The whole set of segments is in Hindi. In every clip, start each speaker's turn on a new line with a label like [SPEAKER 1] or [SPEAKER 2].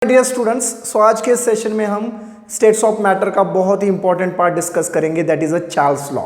[SPEAKER 1] डियर स्टूडेंट्स, सो आज के सेशन में हम स्टेट्स ऑफ मैटर का बहुत ही इंपॉर्टेंट पार्ट डिस्कस करेंगे, that is a Charles law.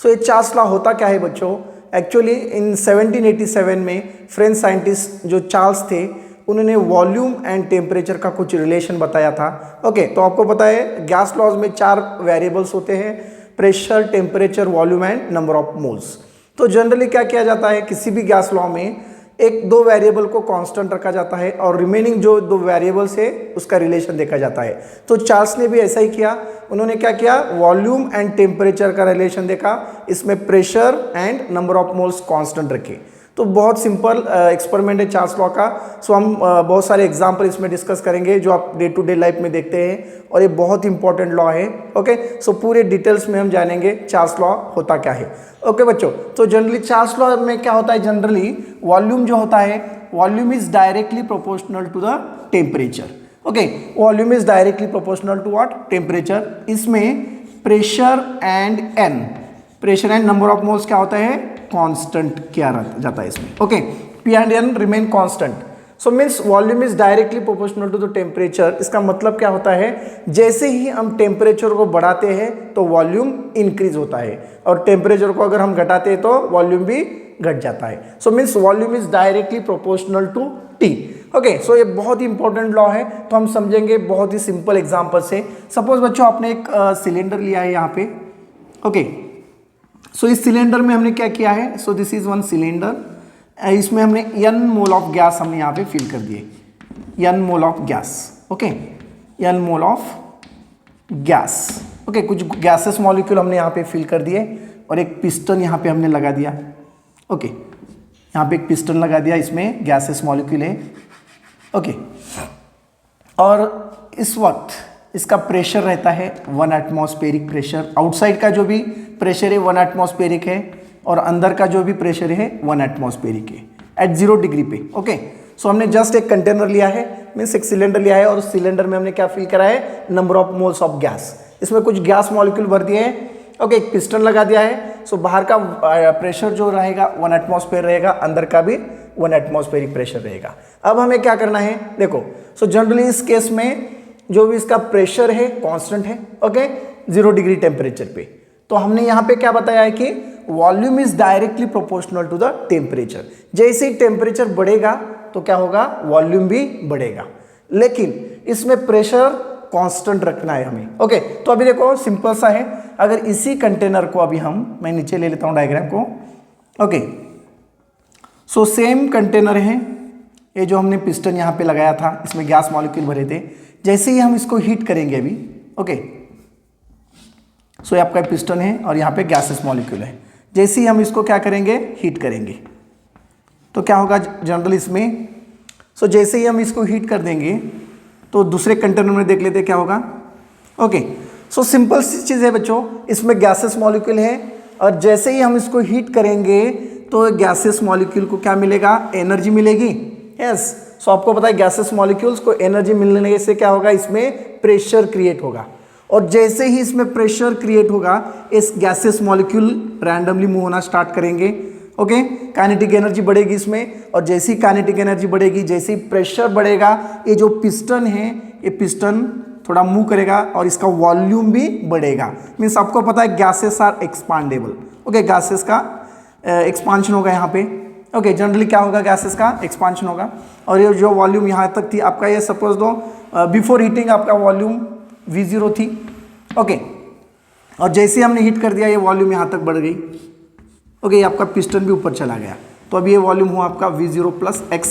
[SPEAKER 1] So ये चार्ल्स लॉ होता क्या है बच्चों? एक्चुअली इन 1787 में फ्रेंच साइंटिस्ट जो चार्ल्स थे उन्होंने वॉल्यूम एंड टेम्परेचर का कुछ रिलेशन बताया था। ओके, तो आपको पता है गैस लॉज में 4 वेरिएबल्स होते हैं, pressure, temperature, volume and number of moles. तो जनरली क्या किया जाता है, किसी भी गैस लॉ में एक दो वेरिएबल को कांस्टेंट रखा जाता है और रिमेनिंग जो दो वेरिएबल्स है उसका रिलेशन देखा जाता है। तो चार्ल्स ने भी ऐसा ही किया। उन्होंने क्या किया, वॉल्यूम एंड टेम्परेचर का रिलेशन देखा, इसमें pressure and number of moles constant रखे। तो बहुत सिंपल एक्सपेरिमेंट है चार्ल्स लॉ का। सो हम बहुत सारे एग्जाम्पल इसमें डिस्कस करेंगे जो आप डे टू डे लाइफ में देखते हैं और ये बहुत इंपॉर्टेंट लॉ है। ओके, सो पूरे डिटेल्स में हम जानेंगे चार्ल्स लॉ होता क्या है। ओके बच्चों, तो जनरली चार्ल्स लॉ में क्या होता है, जनरली वॉल्यूम जो होता है, volume is directly proportional to the temperature. Okay, volume is directly proportional to what? Temperature. इसमें pressure and number of moles क्या होता है, कांस्टेंट किया जाता है इसमें। Okay, P and N remain constant. So means volume is directly proportional to the temperature. इसका मतलब क्या होता है, जैसे ही हम टेम्परेचर को बढ़ाते हैं तो वॉल्यूम इंक्रीज होता है और टेम्परेचर को अगर हम घटाते हैं तो वॉल्यूम भी घट जाता है। So means volume is directly proportional to T. Okay, so ये बहुत ही इंपॉर्टेंट लॉ है, तो हम समझेंगे बहुत ही सिंपल एग्जाम्पल से। सपोज बच्चों आपने एक सिलेंडर लिया है यहाँ पे। ओके, सो इस सिलेंडर में हमने क्या किया है, सो दिस इज वन सिलेंडर, इसमें हमने n मोल ऑफ गैस हमने यहाँ पे फिल कर दिए, n mole of gas. Okay, n mole of gas. Okay, कुछ गैसेस मॉलिक्यूल हमने यहाँ पे फिल कर दिए और एक पिस्टन यहाँ पे हमने लगा दिया। ओके, यहाँ पे एक पिस्टन लगा दिया, इसमें गैसेस मॉलिक्यूल है। ओके, और इस वक्त इसका प्रेशर रहता है 1 एटमॉस्फेरिक प्रेशर। आउटसाइड का जो भी प्रेशर है 1 एटमॉस्फेरिक है और अंदर का जो भी प्रेशर है 1 एटमॉस्फेरिक है एट 0 डिग्री पे। ओके, सो हमने जस्ट एक कंटेनर लिया है, मीन्स एक सिलेंडर लिया है और उस सिलेंडर में हमने क्या फिल करा है, number of moles of gas. इसमें कुछ गैस मॉलिक्यूल भर दिए हैं। ओके, एक पिस्टन लगा दिया है। सो बाहर का प्रेशर जो रहेगा 1 एटमॉस्फेयर रहेगा, अंदर का भी 1 एटमॉस्फेरिक प्रेशर रहेगा। अब हमें क्या करना है, देखो, सो जनरली इस केस में जो भी इसका प्रेशर है कांस्टेंट है। ओके, 0 डिग्री टेम्परेचर पे। तो हमने यहाँ पे क्या बताया है कि volume is directly proportional to the temperature. जैसे ही टेम्परेचर बढ़ेगा तो क्या होगा, वॉल्यूम भी बढ़ेगा, लेकिन इसमें प्रेशर कांस्टेंट रखना है हमें। ओके, तो अभी देखो सिंपल सा है, अगर इसी कंटेनर को अभी मैं नीचे ले लेता हूँ डायग्राम को। ओके, सो सेम कंटेनर है, ये जो हमने पिस्टन यहाँ पे लगाया था, इसमें गैस मॉलिक्यूल भरे थे। जैसे ही हम इसको हीट करेंगे अभी, ओके, सो ये आपका पिस्टन है और यहाँ पे गैसेस मॉलिक्यूल है। जैसे ही हम इसको क्या करेंगे, हीट करेंगे, तो क्या होगा जनरली इसमें, सो जैसे ही हम इसको हीट कर देंगे तो दूसरे कंटेनर में देख लेते क्या होगा। ओके, सो सिंपल सी चीज़ है बच्चों, इसमें गैसेस मॉलिक्यूल है और जैसे ही हम इसको हीट करेंगे तो गैसेस मॉलिक्यूल को क्या मिलेगा, एनर्जी मिलेगी। यस, सो आपको पता है गैसेस मॉलिक्यूल्स को एनर्जी मिलने से क्या होगा, इसमें प्रेशर क्रिएट होगा और जैसे ही इसमें प्रेशर क्रिएट होगा इस गैसेस मॉलिक्यूल रैंडमली मूव होना स्टार्ट करेंगे। ओके, काइनेटिक एनर्जी बढ़ेगी इसमें और जैसी काइनेटिक एनर्जी बढ़ेगी, जैसे ही प्रेशर बढ़ेगा, ये जो पिस्टन है ये पिस्टन थोड़ा मूव करेगा और इसका वॉल्यूम भी बढ़ेगा। मीन्स आपको पता है gases are expandable. Okay, gases का एक्सपांशन होगा यहाँ पे। ओके, जनरली क्या होगा, गैसेस का एक्सपांशन होगा और ये जो वॉल्यूम यहाँ तक थी आपका, ये सपोज दो बिफोर हीटिंग आपका वॉल्यूम V0 थी। ओके, और जैसे हमने हीट कर दिया ये वॉल्यूम यहाँ तक बढ़ गई। ओके, ये आपका पिस्टन भी ऊपर चला गया, तो अब ये वॉल्यूम हुआ आपका V0 प्लस x।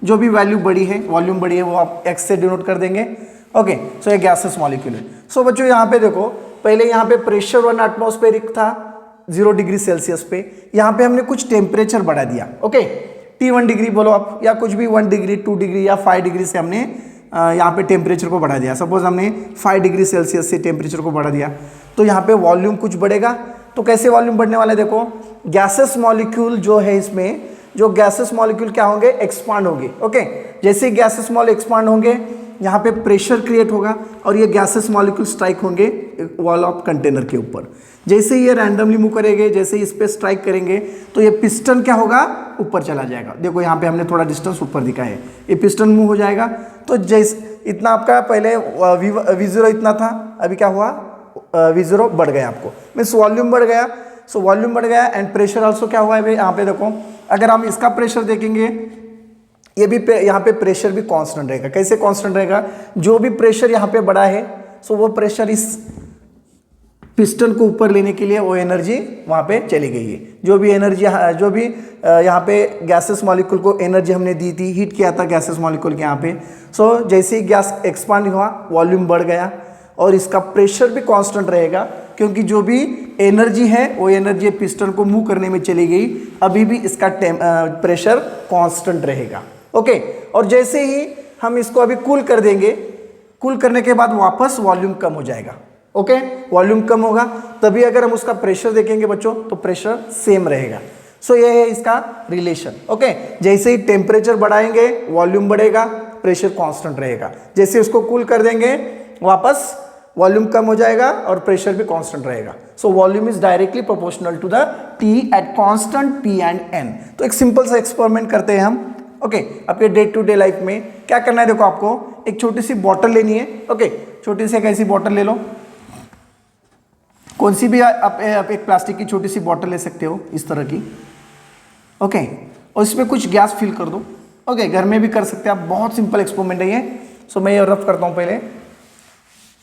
[SPEAKER 1] जो भी वैल्यू बड़ी है, वॉल्यूम बड़ी है, वो आप x से डिनोट कर देंगे। ओके, सो ये गैसेस मॉलिक्यूल है। सो बच्चों यहाँ पे देखो, पहले यहाँ पे प्रेशर 1 एटमॉस्फेरिक था 0 डिग्री सेल्सियस पे, यहाँ पे हमने कुछ टेम्परेचर बढ़ा दिया। ओके, T1 डिग्री बोलो आप, या कुछ भी 1 डिग्री 2 डिग्री या 5 डिग्री से हमने यहाँ पे टेम्परेचर को बढ़ा दिया। सपोज हमने 5 डिग्री सेल्सियस से टेम्परेचर को बढ़ा दिया, तो यहाँ पे वॉल्यूम कुछ बढ़ेगा। तो कैसे वॉल्यूम बढ़ने वाला है, देखो गैसेस मॉलिक्यूल जो है, इसमें जो गैसेस मॉलिक्यूल क्या होंगे, एक्सपांड होंगे। ओके, जैसे ही गैसेस मॉलिक्यूल एक्सपांड होंगे यहाँ पे प्रेशर क्रिएट होगा और ये गैसेस मॉलिक्यूल स्ट्राइक होंगे वॉल ऑफ कंटेनर के ऊपर। जैसे ये रैंडमली मूव करेंगे, जैसे इस पे स्ट्राइक करेंगे तो ये पिस्टन क्या होगा, ऊपर चला जाएगा। देखो यहाँ पे हमने थोड़ा डिस्टेंस ऊपर दिखा है, ये पिस्टन मूव हो जाएगा। तो जैसे इतना आपका पहले V0 इतना था, अभी क्या हुआ, V0 बढ़ गया, आपको मीन्स वॉल्यूम बढ़ गया। सो वॉल्यूम बढ़ गया एंड प्रेशर ऑल्सो क्या हुआ है भाई, यहाँ पे देखो अगर हम इसका प्रेशर देखेंगे, ये भी यहाँ पे प्रेशर भी कांस्टेंट रहेगा। कैसे कांस्टेंट रहेगा, जो भी प्रेशर यहाँ पे बढ़ा है सो वो प्रेशर इस पिस्टन को ऊपर लेने के लिए वो एनर्जी वहाँ पे चली गई है। जो भी एनर्जी, जो भी यहाँ पे गैसेस मॉलिक्यूल को एनर्जी हमने दी थी, हीट किया था गैसेस मॉलिक्यूल के यहाँ पे। सो जैसे ही गैस एक्सपांड हुआ, वॉल्यूम बढ़ गया और इसका प्रेशर भी कांस्टेंट रहेगा, क्योंकि जो भी एनर्जी है वो एनर्जी पिस्टन को मूव करने में चली गई, अभी भी इसका प्रेशर कांस्टेंट रहेगा। ओके, और जैसे ही हम इसको अभी कूल कर देंगे, कूल करने के बाद वापस वॉल्यूम कम हो जाएगा। ओके, वॉल्यूम कम होगा तभी अगर हम उसका प्रेशर देखेंगे बच्चों तो प्रेशर सेम रहेगा। सो ये है इसका रिलेशन। ओके, जैसे ही टेम्परेचर बढ़ाएंगे वॉल्यूम बढ़ेगा, प्रेशर कांस्टेंट रहेगा। जैसे उसको कूल कर देंगे वापस वॉल्यूम कम हो जाएगा और प्रेशर भी कांस्टेंट रहेगा। So volume is directly proportional to the T at constant P and N। तो एक सिंपल सा एक्सपेरिमेंट करते हैं हम। ओके, आपके डे टू डे लाइफ में क्या करना है, देखो आपको एक छोटी सी बॉटल लेनी है। ओके, छोटी सी एक ऐसी बॉटल ले लो, कौन सी भी आप एक प्लास्टिक की छोटी सी बॉटल ले सकते हो इस तरह की। ओके, और इसमें कुछ गैस फिल कर दो। ओके, घर में भी कर सकते हैं आप, बहुत सिंपल एक्सपेरिमेंट है ये। सो मैं ये रफ करता हूँ पहले।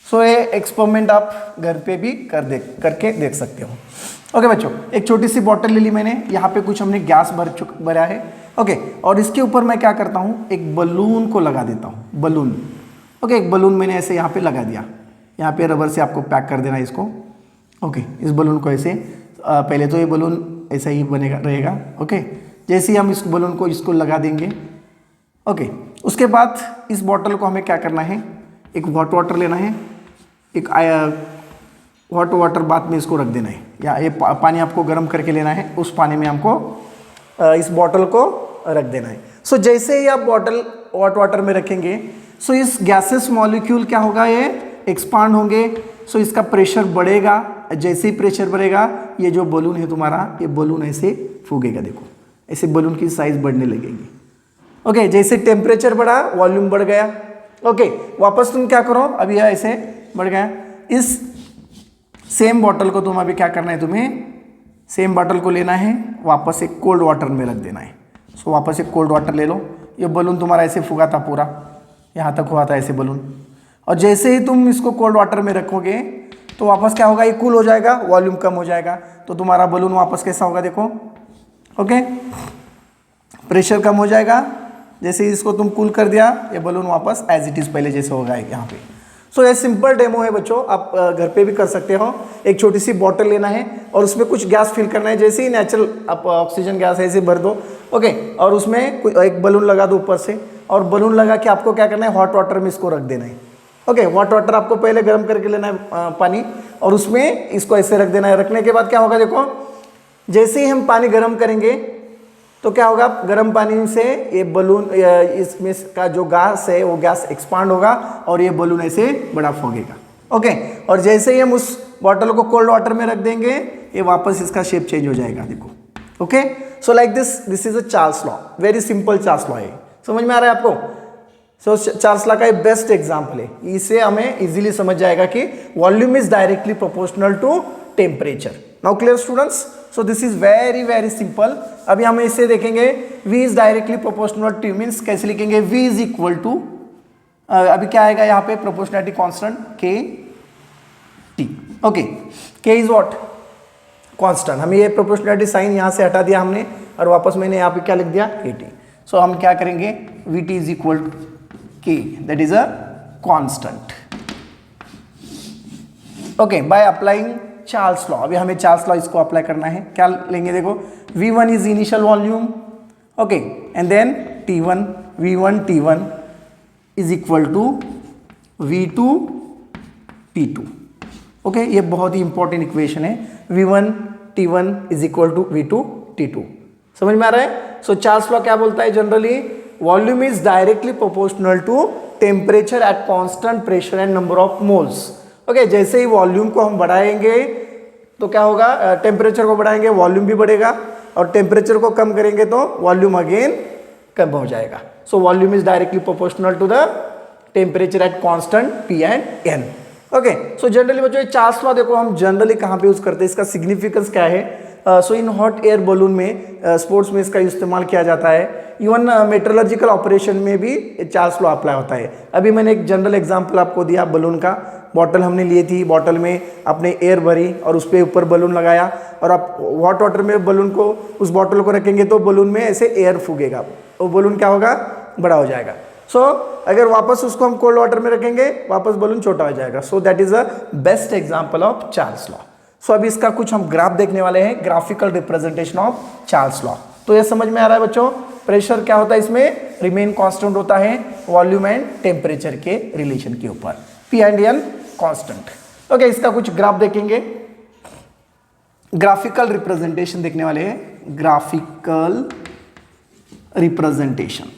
[SPEAKER 1] सो ये एक्सपेरिमेंट आप घर पे भी करके देख सकते हो। ओके बच्चों, एक छोटी सी बॉटल ले ली मैंने, यहाँ पे कुछ हमने गैस भरा है। ओके, और इसके ऊपर मैं क्या करता हूँ, एक बलून को लगा देता हूँ, बलून। ओके, एक बलून मैंने ऐसे यहाँ पे लगा दिया। यहाँ पे रबर से आपको पैक कर देना है इसको। ओके, इस बलून को ऐसे, पहले तो ये बलून ऐसा ही बनेगा रहेगा। ओके, जैसे ही हम इस बलून को इसको लगा देंगे। ओके, उसके बाद इस बॉटल को हमें क्या करना है, एक हॉट वाटर लेना है, एक हॉट वाटर बाथ में इसको रख देना है, या ये पानी आपको गर्म करके लेना है, उस पानी में हमको इस बॉटल को रख देना है। सो जैसे ही आप बॉटल हॉट वाटर में रखेंगे, सो इस गैसेस मॉलिक्यूल क्या होगा, ये एक्सपांड होंगे। सो इसका प्रेशर बढ़ेगा। जैसे ही प्रेशर बढ़ेगा, ये जो बलून है तुम्हारा, ये बलून ऐसे फूगेगा। देखो ऐसे बलून की साइज बढ़ने लगेगी। ओके, जैसे टेम्परेचर बढ़ा, वॉल्यूम बढ़ गया। ओके, वापस तुम क्या करो, अभी ऐसे बढ़ गया। इस सेम बॉटल को तुम अभी क्या करना है, तुम्हें सेम बॉटल को लेना है, वापस एक कोल्ड वाटर में रख देना है। सो वापस एक कोल्ड वाटर ले लो। ये बलून तुम्हारा ऐसे फूगा था, पूरा यहाँ तक हुआ था ऐसे बलून। और जैसे ही तुम इसको कोल्ड वाटर में रखोगे तो वापस क्या होगा, ये कूल हो जाएगा, वॉल्यूम कम हो जाएगा, तो तुम्हारा बलून वापस कैसा होगा, देखो। ओके, प्रेशर कम हो जाएगा। जैसे ही इसको तुम कूल कर दिया, ये बलून वापस एज इट इज़ पहले जैसे होगा यहाँ पे। सो ये सिंपल डेमो है बच्चों, आप घर पे भी कर सकते हो। एक छोटी सी बॉटल लेना है और उसमें कुछ गैस फिल करना है। जैसे ही नेचुरल आप ऑक्सीजन गैस ऐसे भर दो। ओके, और उसमें एक बलून लगा दो ऊपर से, और बलून लगा के आपको क्या करना है, हॉट वाटर में इसको रख देना है। ओके, हॉट वाटर आपको पहले गर्म करके लेना है पानी, और उसमें इसको ऐसे रख देना है। रखने के बाद क्या होगा, देखो जैसे ही हम पानी गर्म करेंगे तो क्या होगा, गर्म पानी से ये बलून, इसमें का जो गैस है वो गैस एक्सपांड होगा और ये बलून ऐसे बड़ा फूगेगा। ओके, और जैसे ही हम उस बॉटल को कोल्ड वाटर में रख देंगे, ये वापस इसका शेप चेंज हो जाएगा। देखो। Okay, so like this is a Charles law, very simple Charles law है। समझ में आ रहा है आपको? सो चार्ल्स लॉ का एक बेस्ट एग्जाम्पल है। इससे हमें इजीली समझ जाएगा कि volume is directly proportional to temperature. Now clear students? So this is very very simple. अभी हम इसे देखेंगे, V is directly proportional to, means कैसे लिखेंगे, V इज इक्वल टू, अभी क्या आएगा यहाँ पे, proportionality constant K T। Okay, K is what, constant. हमें ये प्रोपोर्शनलिटी साइन यहाँ से हटा दिया हमने, और वापस मैंने यहाँ पे क्या लिख दिया, KT। सो हम क्या करेंगे, VT is equal to K, that is a constant. Okay, by applying Charles law. अभी हमें चार्ल्स लॉ इसको अप्लाई करना है। क्या लेंगे, देखो V1 is initial volume. Okay, and then T1, V1 T1 is equal to V2 T2। Okay, ये बहुत ही इंपॉर्टेंट इक्वेशन है। V1 T1 is equal to V2 T2। समझ में आ रहा है? सो चार्ल्स लॉ क्या बोलता है generally, volume is directly proportional to temperature at constant pressure and number of moles. Okay, जैसे ही वॉल्यूम को हम बढ़ाएंगे तो क्या होगा, टेम्परेचर को बढ़ाएंगे वॉल्यूम भी बढ़ेगा, और टेम्परेचर को कम करेंगे तो वॉल्यूम अगेन कम हो जाएगा। So volume is directly proportional to the temperature at constant P and N। Okay, so generally बच्चों ये चार्ल्स लॉ देखो हम जनरली कहाँ पे यूज करते हैं, इसका सिग्निफिकेंस क्या है। सो इन हॉट एयर बलून में स्पोर्ट्स में इसका इस्तेमाल किया जाता है। इवन मेट्रोलॉजिकल ऑपरेशन में भी चार्ल्स लॉ अप्लाई होता है। अभी मैंने एक जनरल एग्जांपल आपको दिया बलून का, बॉटल हमने ली थी, बॉटल में आपने एयर भरी और उस पर ऊपर बलून लगाया, और आप हॉट वाटर में बलून को, उस बॉटल को रखेंगे तो बलून में ऐसे एयर फूगेगा, वो बलून क्या होगा, बड़ा हो जाएगा। सो अगर वापस उसको हम कोल्ड वाटर में रखेंगे वापस बलून छोटा हो जाएगा। So that is a best example of Charles law. So अभी इसका कुछ हम ग्राफ देखने वाले हैं, graphical representation of Charles law. तो ये समझ में आ रहा है बच्चों, प्रेशर क्या होता है इसमें, रिमेन कांस्टेंट होता है वॉल्यूम एंड टेम्परेचर के रिलेशन के ऊपर, P and N constant. Okay, इसका कुछ ग्राफ देखेंगे, ग्राफिकल रिप्रेजेंटेशन देखने वाले हैं, ग्राफिकल रिप्रेजेंटेशन।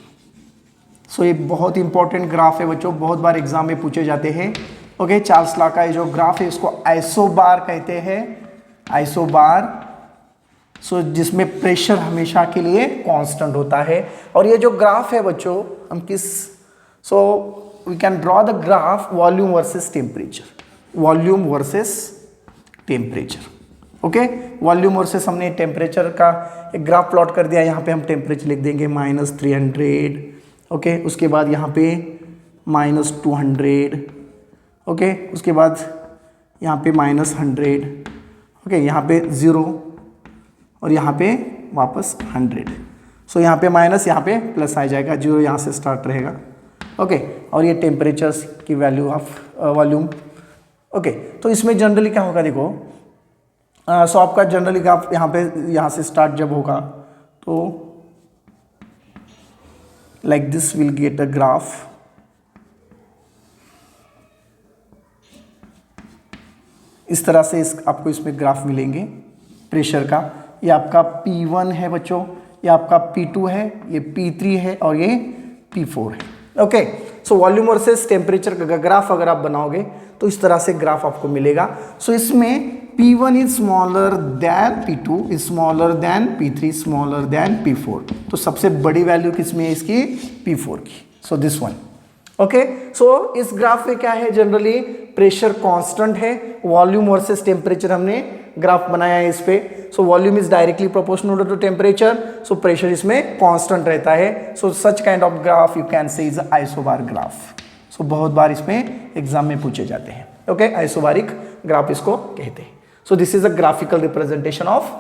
[SPEAKER 1] सो ये बहुत इंपॉर्टेंट ग्राफ है बच्चों, बहुत बार एग्जाम में पूछे जाते हैं। ओके, चार्ल्स लॉ का ये जो ग्राफ है इसको आइसोबार कहते हैं, आइसोबार। सो जिसमें प्रेशर हमेशा के लिए कांस्टेंट होता है। और ये जो ग्राफ है बच्चों हम किस, so we can draw the graph volume versus temperature, volume versus temperature. Okay, volume versus हमने टेम्परेचर का एक ग्राफ प्लॉट कर दिया, यहाँ पे हम टेम्परेचर लिख देंगे -300। ओके, उसके बाद यहाँ पे -200। ओके, उसके बाद यहाँ पे -100। ओके, यहाँ पे 0 और यहाँ पे वापस 100। सो यहाँ पे माइनस, यहाँ पे प्लस आ जाएगा, 0 यहाँ से स्टार्ट रहेगा। ओके, और ये टेम्परेचर्स की वैल्यू ऑफ वॉल्यूम। ओके, तो इसमें जनरली क्या होगा देखो, सो आपका जनरली ग्राफ यहाँ से स्टार्ट जब होगा तो like this will get a graph। इस तरह से आपको इसमें ग्राफ मिलेंगे प्रेशर का। ये आपका P1 है बच्चों, ये आपका P2 है, ये P3 है और ये P4 है। Okay, so volume versus temperature का ग्राफ अगर आप बनाओगे तो इस तरह से ग्राफ आपको मिलेगा। सो इसमें P1 is smaller than P2 is smaller than P3 smaller than P4। तो सबसे बड़ी वैल्यू किसमें है इसकी, P4 की। So this one. Okay, so इस ग्राफ में क्या है, जनरली प्रेशर कांस्टेंट है, वॉल्यूम वर्सेस टेम्परेचर हमने ग्राफ बनाया है इस पे। So volume is directly proportional to temperature, so pressure इसमें कांस्टेंट रहता है। So such kind of graph you can say is isobar graph. So बहुत बार इसमें एग्जाम में पूछे जाते हैं। ओके, आइसोबारिक ग्राफ इसको कहते हैं। So this is a graphical representation of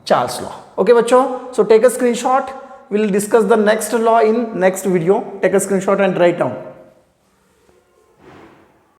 [SPEAKER 1] Charles law. Okay बच्चों, so take a screenshot. We'll discuss the next law in next video. Take a screenshot and write down.